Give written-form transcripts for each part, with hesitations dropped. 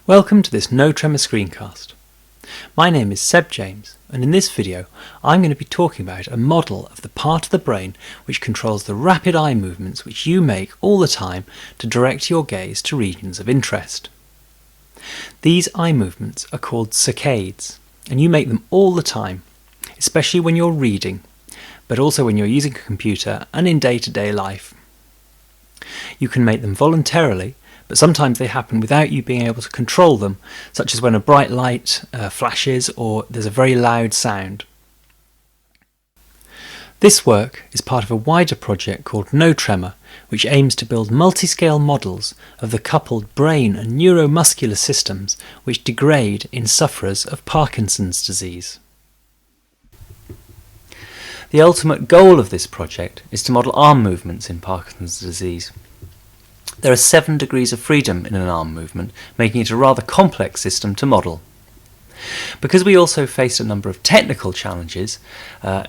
Welcome to this NoTremor screencast. My name is Seb James, and in this video I'm going to be talking about a model of the part of the brain which controls the rapid eye movements which you make all the time to direct your gaze to regions of interest. These eye movements are called saccades, and you make them all the time, especially when you're reading, but also when you're using a computer and in day-to-day life. You can make them voluntarily, but sometimes they happen without you being able to control them, such as when a bright light flashes or there's a very loud sound. This work is part of a wider project called NoTremor, which aims to build multi-scale models of the coupled brain and neuromuscular systems which degrade in sufferers of Parkinson's disease. The ultimate goal of this project is to model arm movements in Parkinson's disease. There are 7 degrees of freedom in an arm movement, making it a rather complex system to model. Because we also faced a number of technical challenges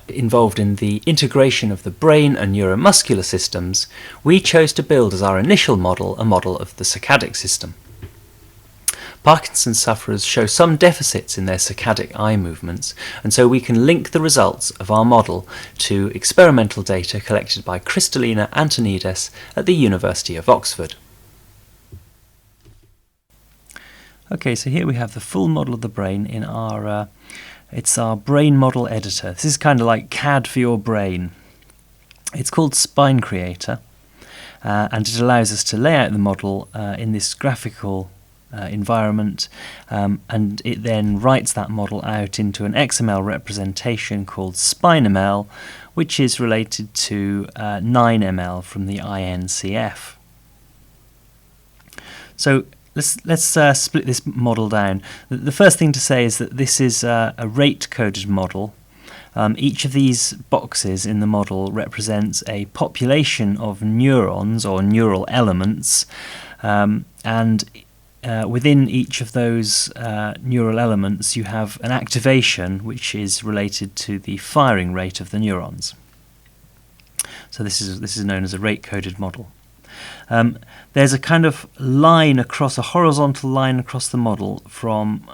involved in the integration of the brain and neuromuscular systems, we chose to build as our initial model a model of the saccadic system. Parkinson's sufferers show some deficits in their saccadic eye movements, and so we can link the results of our model to experimental data collected by Kristalina Antonides at the University of Oxford. Okay, so here we have the full model of the brain in it's our brain model editor. This is kind of like CAD for your brain. It's called Spine Creator, and it allows us to lay out the model in this graphical environment, and it then writes that model out into an XML representation called SpineML, which is related to 9ML from the INCF. So let's split this model down. The first thing to say is that this is a rate-coded model. Each of these boxes in the model represents a population of neurons or neural elements, and within each of those neural elements you have an activation which is related to the firing rate of the neurons. So this is known as a rate-coded model. There's a kind of line across, a horizontal line across the model from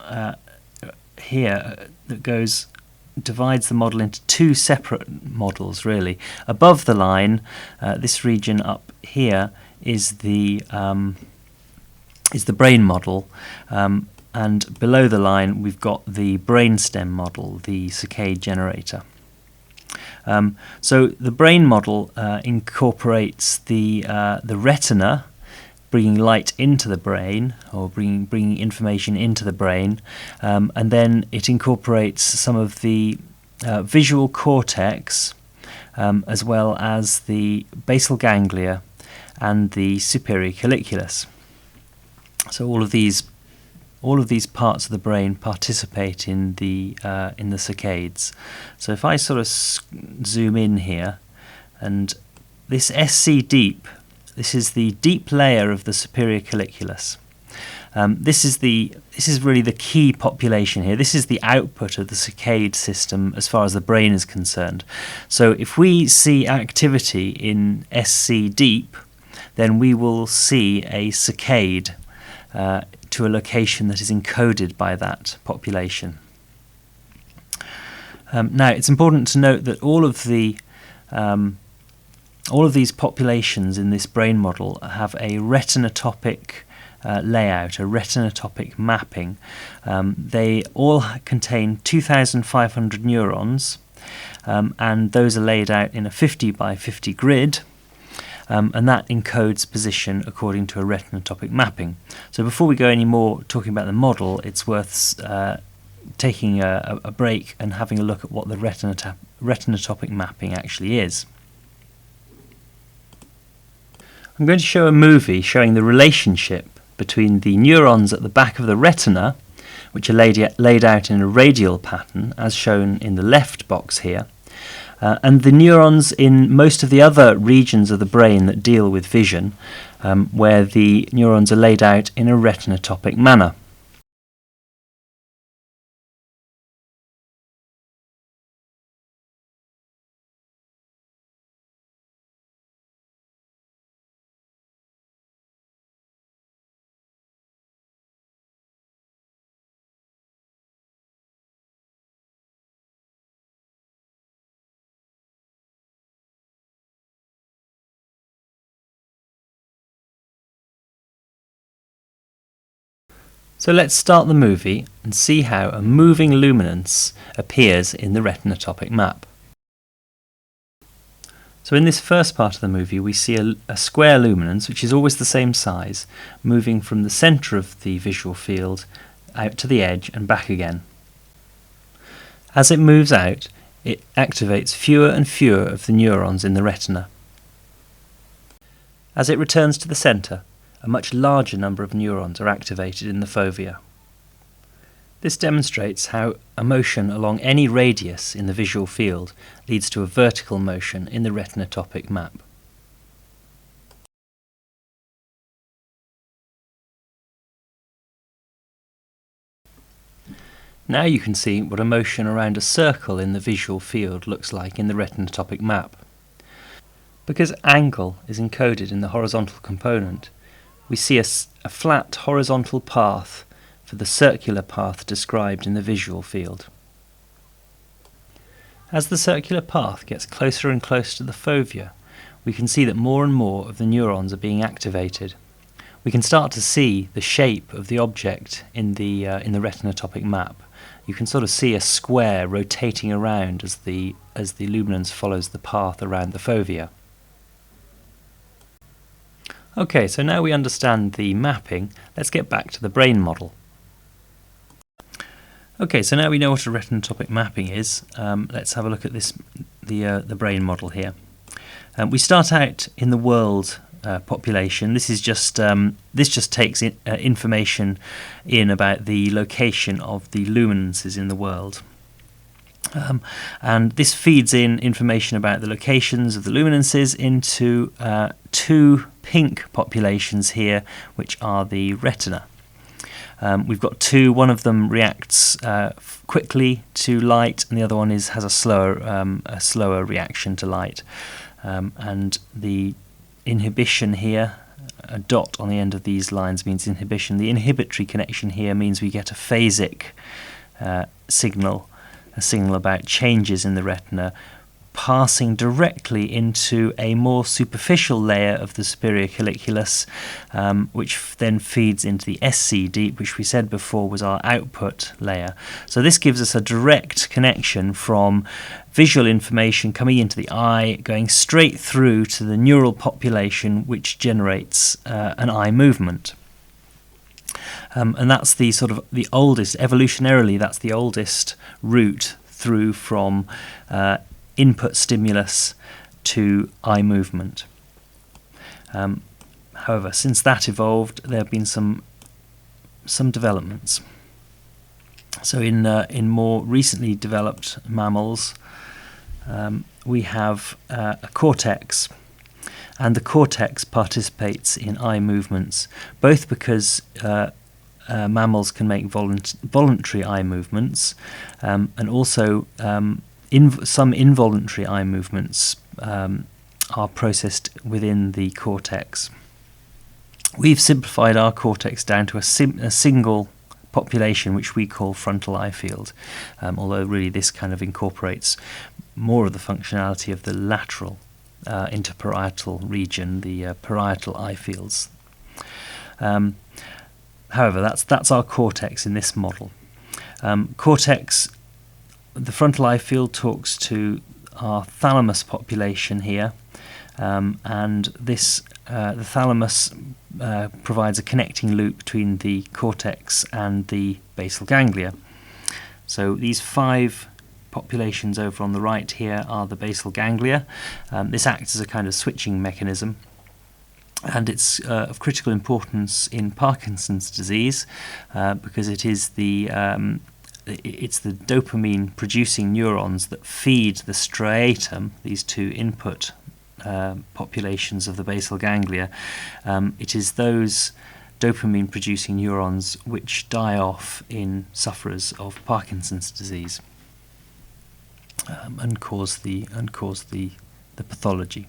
here that divides the model into 2 separate models really. Above the line, this region up here is the brain model, and below the line we've got the brainstem model, the saccade generator. So the brain model incorporates the retina, bringing light into the brain, or bringing information into the brain, and then it incorporates some of the visual cortex, as well as the basal ganglia and the superior colliculus. So all of these parts of the brain participate in the saccades. So if I sort of zoom in here, and this SC deep, this is the deep layer of the superior colliculus. This is really the key population here. This is the output of the saccade system as far as the brain is concerned. So if we see activity in SC deep, then we will see a saccade to a location that is encoded by that population. Now, it's important to note that all of these populations in this brain model have a retinotopic layout, a retinotopic mapping. They all contain 2,500 neurons, and those are laid out in a 50 by 50 grid. And that encodes position according to a retinotopic mapping. So before we go any more talking about the model, it's worth taking a break and having a look at what the retinotopic mapping actually is. I'm going to show a movie showing the relationship between the neurons at the back of the retina, which are laid out in a radial pattern, as shown in the left box here, and the neurons in most of the other regions of the brain that deal with vision, where the neurons are laid out in a retinotopic manner. So let's start the movie and see how a moving luminance appears in the retinotopic map. So in this first part of the movie we see a square luminance, which is always the same size, moving from the centre of the visual field out to the edge and back again. As it moves out, it activates fewer and fewer of the neurons in the retina. As it returns to the centre, a much larger number of neurons are activated in the fovea. This demonstrates how a motion along any radius in the visual field leads to a vertical motion in the retinotopic map. Now you can see what a motion around a circle in the visual field looks like in the retinotopic map. Because angle is encoded in the horizontal component, we see a flat horizontal path for the circular path described in the visual field. As the circular path gets closer and closer to the fovea, we can see that more and more of the neurons are being activated. We can start to see the shape of the object in the retinotopic map. You can sort of see a square rotating around as the luminance follows the path around the fovea. Okay, so now we understand the mapping, let's get back to the brain model. Okay, so now we know what a retinotopic mapping is. Let's have a look at the brain model here. We start out in the world population. This just takes information in about the location of the luminances in the world. And this feeds in information about the locations of the luminances into two pink populations here, which are the retina. We've got two. One of them reacts quickly to light, and the other one has a slower reaction to light. And the inhibition here, a dot on the end of these lines means inhibition. The inhibitory connection here means we get a phasic signal, a signal about changes in the retina, passing directly into a more superficial layer of the superior colliculus, which then feeds into the SC deep, which we said before was our output layer. So this gives us a direct connection from visual information coming into the eye, going straight through to the neural population, which generates an eye movement. And that's the sort of the oldest, evolutionarily, that's the oldest route through from input stimulus to eye movement. However, since that evolved, there have been some developments. So in more recently developed mammals, we have a cortex, and the cortex participates in eye movements, both because mammals can make voluntary eye movements, and also some involuntary eye movements are processed within the cortex. We've simplified our cortex down to a single population, which we call frontal eye field, although really this kind of incorporates more of the functionality of the lateral interparietal region, the parietal eye fields. However, that's our cortex in this model. Cortex, the frontal eye field, talks to our thalamus population here, and this the thalamus provides a connecting loop between the cortex and the basal ganglia. So these 5 populations over on the right here are the basal ganglia. This acts as a kind of switching mechanism, and it's of critical importance in Parkinson's disease because it is it's the dopamine producing neurons that feed the striatum, these 2 input populations of the basal ganglia. It is those dopamine producing neurons which die off in sufferers of Parkinson's disease and cause the pathology.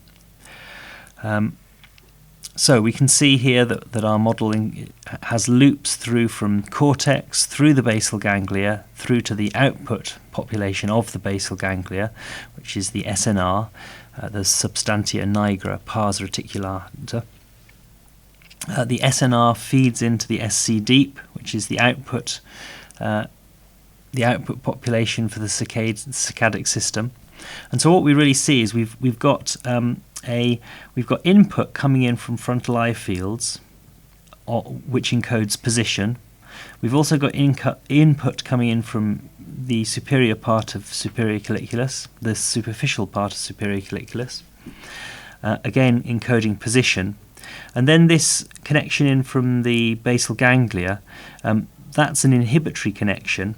So we can see here that our modelling has loops through from cortex, through the basal ganglia, through to the output population of the basal ganglia, which is the SNR, the substantia nigra pars reticulata. The SNR feeds into the SC deep, which which is the output population for the saccadic system. And so what we really see is we've got input coming in from frontal eye fields, which encodes position. We've also got input coming in from the superior part of superior colliculus, the superficial part of superior colliculus, again encoding position. And then this connection in from the basal ganglia, that's an inhibitory connection,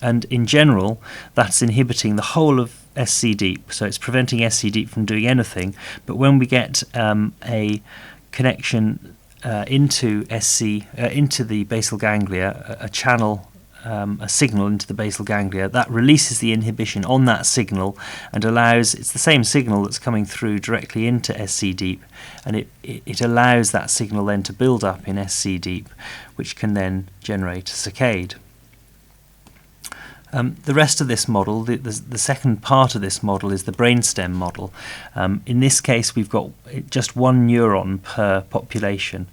and in general that's inhibiting the whole of SC deep, so it's preventing SC deep from doing anything. But when we get a connection into the basal ganglia, a channel, a signal into the basal ganglia, that releases the inhibition on that signal and allows, it's the same signal that's coming through directly into SC deep, and it allows that signal then to build up in SC deep, which can then generate a saccade. The rest of this model, the second part of this model, is the brainstem model. In this case, we've got just one neuron per population.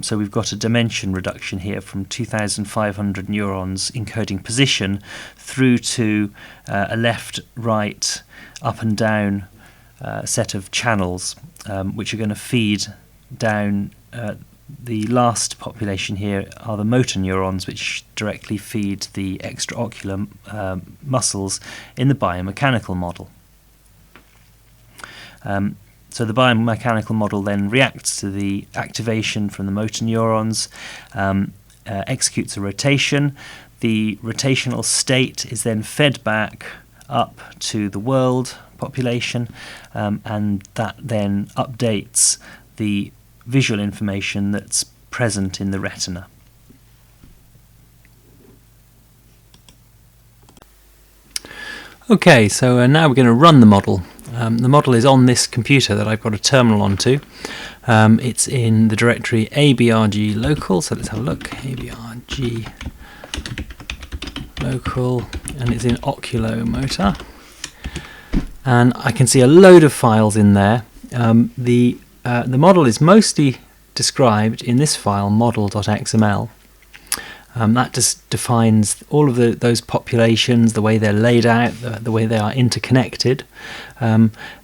So we've got a dimension reduction here from 2,500 neurons encoding position through to a left, right, up and down set of channels, which are going to feed down. The last population here are the motor neurons, which directly feed the extraocular muscles in the biomechanical model. So the biomechanical model then reacts to the activation from the motor neurons, executes a rotation. The rotational state is then fed back up to the world population, and that then updates the visual information that's present in the retina. Okay, so now we're going to run the model. The model is on this computer that I've got a terminal onto. It's in the directory abrg local, so let's have a look. Abrg local, and it's in Oculomotor. And I can see a load of files in there. The model is mostly described in this file, model.xml. That just defines all of those populations, the way they're laid out, the way they are interconnected.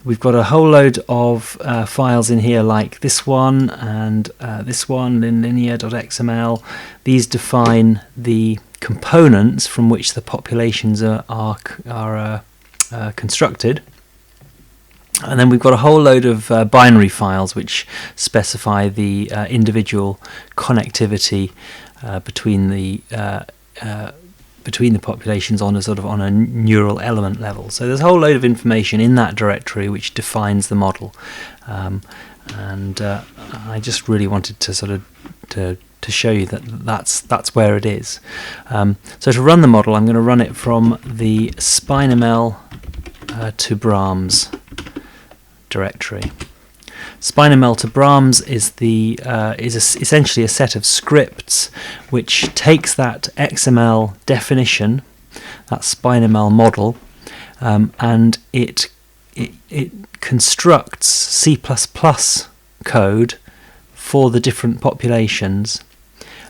We've got a whole load of files in here, like this one and this one in linear.xml. These define the components from which the populations are constructed. And then we've got a whole load of binary files which specify the individual connectivity between the populations on a neural element level. So there's a whole load of information in that directory which defines the model, and I just really wanted to to show you that's where it is. So to run the model, I'm going to run it from the SpineML to Brahms directory. SpineML to Brahms is essentially a set of scripts which takes that XML definition, that SpineML model, and it constructs C++ code for the different populations,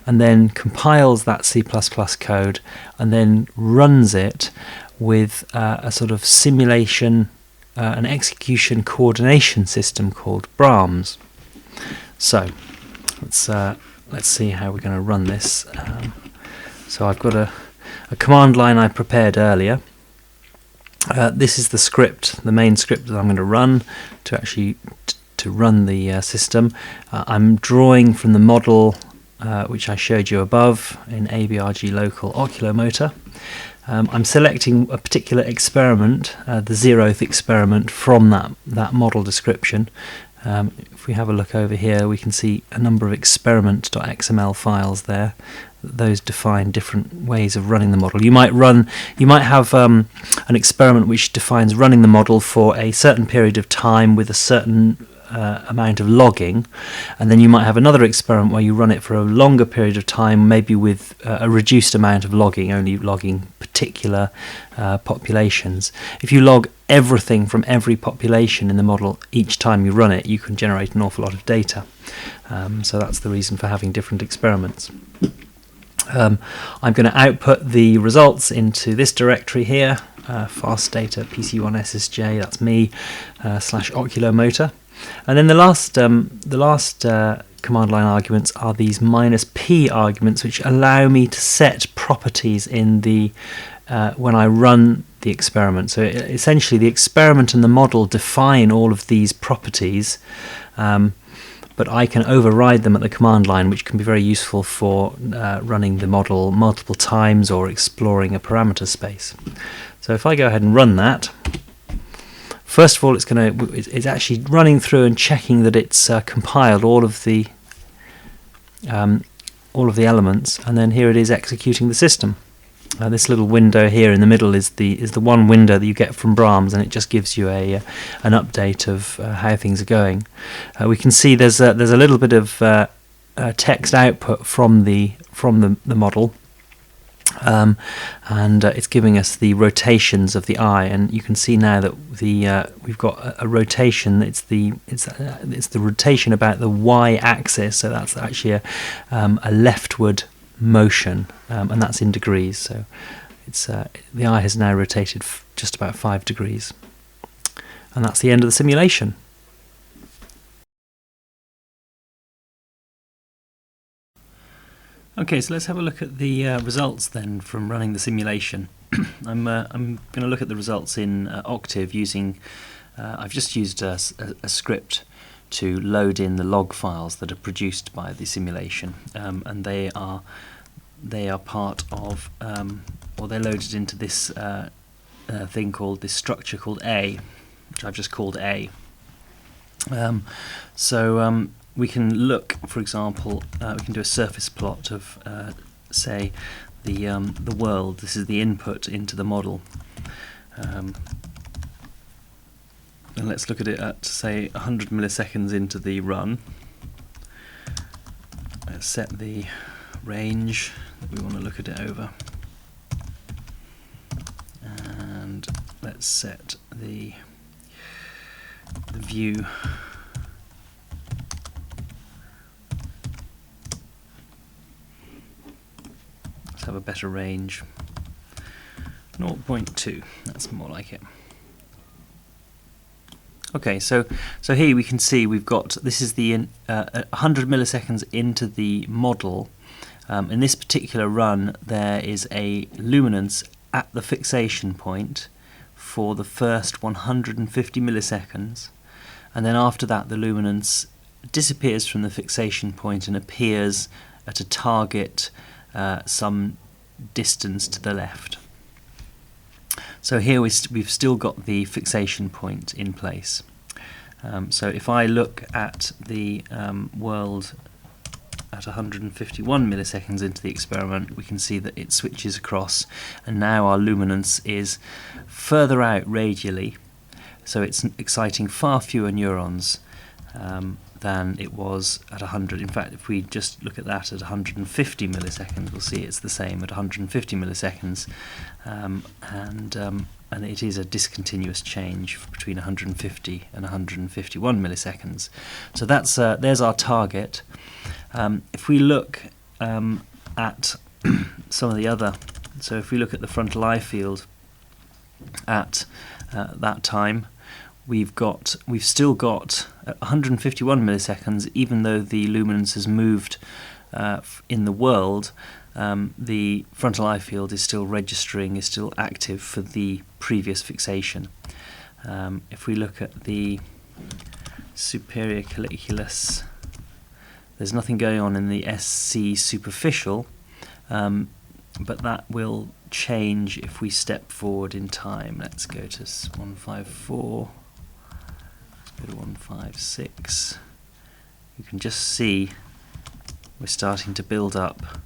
and then compiles that C++ code and then runs it with a sort of simulation, an execution coordination system called Brahms. So let's see how we're going to run this. So I've got a command line I prepared earlier. This is the script, the main script that I'm going to run to actually to run the system. I'm drawing from the model which I showed you above in abrg local Oculomotor. I'm selecting a particular experiment, the 0th experiment, from that model description. If we have a look over here, we can see a number of experiment.xml files there. Those define different ways of running the model. You might have an experiment which defines running the model for a certain period of time with a certain amount of logging, and then you might have another experiment where you run it for a longer period of time, maybe with a reduced amount of logging, only logging particular populations. If you log everything from every population in the model each time you run it, you can generate an awful lot of data. So that's the reason for having different experiments. I'm going to output the results into this directory here, fast data PC1 SSJ, that's me, slash Oculomotor. And then the last command line arguments are these -p arguments, which allow me to set properties in the when I run the experiment. So essentially the experiment and the model define all of these properties, but I can override them at the command line, which can be very useful for running the model multiple times or exploring a parameter space. So if I go ahead and run that, first of all, it's actually running through and checking that it's compiled all of the elements, and then here it is executing the system. This little window here in the middle is the one window that you get from Brahms, and it just gives you an update of how things are going. We can see there's a little bit of text output from the model, and it's giving us the rotations of the eye, and you can see now that we've got a rotation. It's the rotation about the y-axis, so that's actually a leftward motion, and that's in degrees. So it's the eye has now rotated just about 5 degrees, and that's the end of the simulation. Okay, so let's have a look at the results then from running the simulation. I'm going to look at the results in Octave using. I've just used a script to load in the log files that are produced by the simulation, and they are part of, or they're loaded into this thing called this structure called A, which I've just called A. We can look, for example, we can do a surface plot of, say, the world. This is the input into the model. And let's look at it at, say, 100 milliseconds into the run. Let's set the range that we want to look at it over. And let's set the view. Have a better range. 0.2, that's more like it. Okay, so here we can see we've got, this is the 100 milliseconds into the model. In this particular run there is a luminance at the fixation point for the first 150 milliseconds, and then after that the luminance disappears from the fixation point and appears at a target some distance to the left. So here we've still got the fixation point in place. So if I look at the world at 151 milliseconds into the experiment, we can see that it switches across, and now our luminance is further out radially, so it's exciting far fewer neurons than it was at 100. In fact, if we just look at that at 150 milliseconds, we'll see it's the same at 150 milliseconds, and it is a discontinuous change between 150 and 151 milliseconds. So that's there's our target. If we look at some of the other, so if we look at the frontal eye field at that time, we've still got 151 milliseconds, even though the luminance has moved in the world. The frontal eye field is still registering, is still active for the previous fixation. If we look at the superior colliculus, there's nothing going on in the SC superficial, but that will change if we step forward in time. Let's go to 154. Go to 156. You can just see we're starting to build up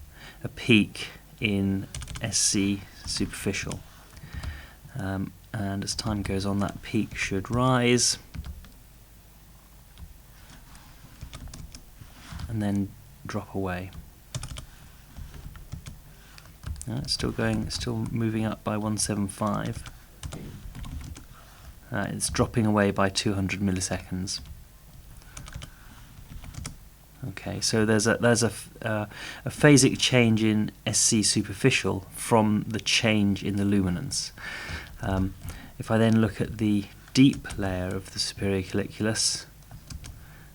a peak in SC superficial, and as time goes on that peak should rise and then drop away. It's still going, it's still moving up by 175. It's dropping away by 200 milliseconds. Okay, so there's a phasic change in SC superficial from the change in the luminance. If I then look at the deep layer of the superior colliculus,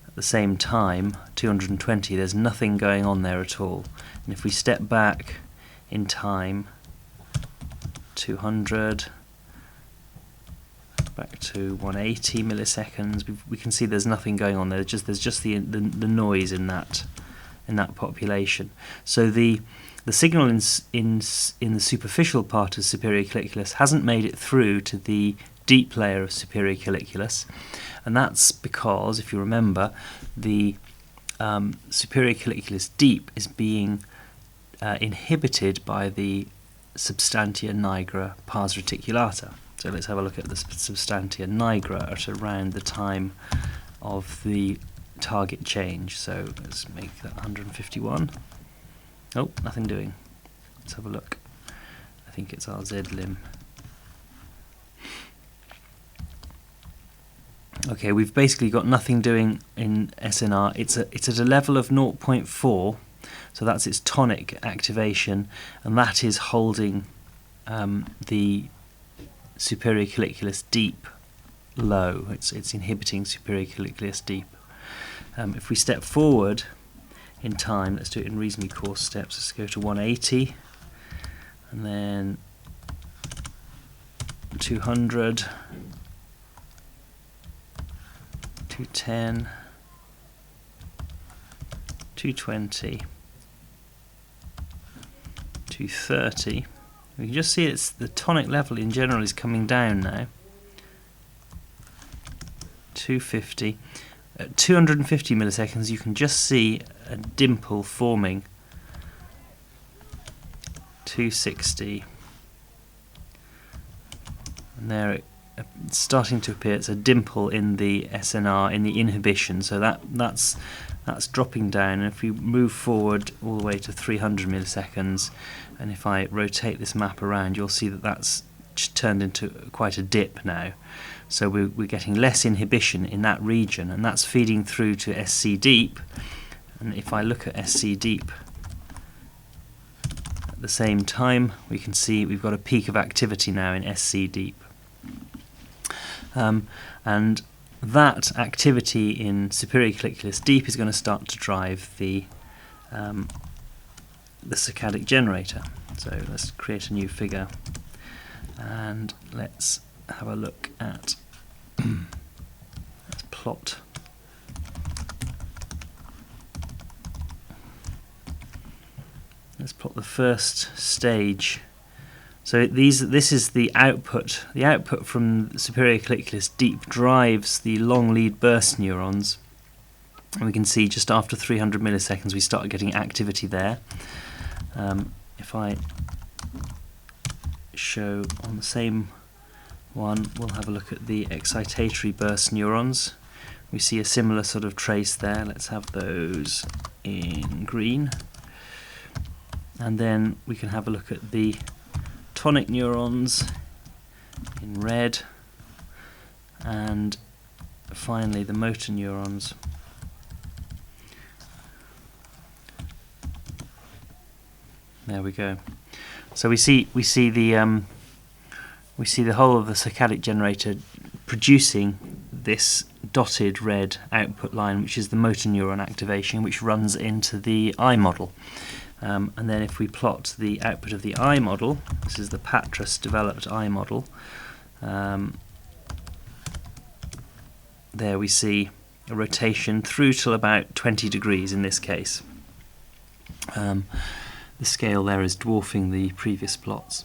at the same time, 220, there's nothing going on there at all. And if we step back in time, 200, back to 180 milliseconds, we can see there's nothing going on there. There's just the noise in that population. So the signal in the superficial part of superior colliculus hasn't made it through to the deep layer of superior colliculus, and that's because, if you remember, the superior colliculus deep is being inhibited by the substantia nigra pars reticulata. So let's have a look at the substantia nigra at around the time of the target change. So let's make that 151. Oh, nothing doing. Let's have a look. I think it's our Z limb. Okay, we've basically got nothing doing in SNR. It's at a level of 0.4, so that's its tonic activation, and that is holding the superior colliculus deep low. It's inhibiting superior colliculus deep. If we step forward in time, let's do it in reasonably coarse steps. Let's go to 180, and then 200, 210, 220, 230. We can just see it's the tonic level in general is coming down now. 250. At 250 milliseconds, you can just see a dimple forming. 260. And there it's starting to appear. It's a dimple in the SNR, in the inhibition. So that's dropping down. And if we move forward all the way to 300 milliseconds, and if I rotate this map around, you'll see that that's turned into quite a dip now. So we're getting less inhibition in that region, and that's feeding through to SC deep. And if I look at SC deep at the same time, we can see we've got a peak of activity now in SC deep. And that activity in superior colliculus deep is going to start to drive the saccadic generator. So let's create a new figure, and let's have a look at let's plot the first stage. So this is the output. The output from superior colliculus deep drives the long lead burst neurons, and we can see just after 300 milliseconds we start getting activity there. If I show on the same one, we'll have a look at the excitatory burst neurons. We see a similar sort of trace there. Let's have those in green. And then we can have a look at the tonic neurons in red, and finally the motor neurons. There we go. So we see the whole of the saccadic generator producing this dotted red output line, which is the motor neuron activation, which runs into the eye model. And then if we plot the output of the eye model, this is the Patras developed eye model, there we see a rotation through till about 20 degrees in this case. The scale there is dwarfing the previous plots.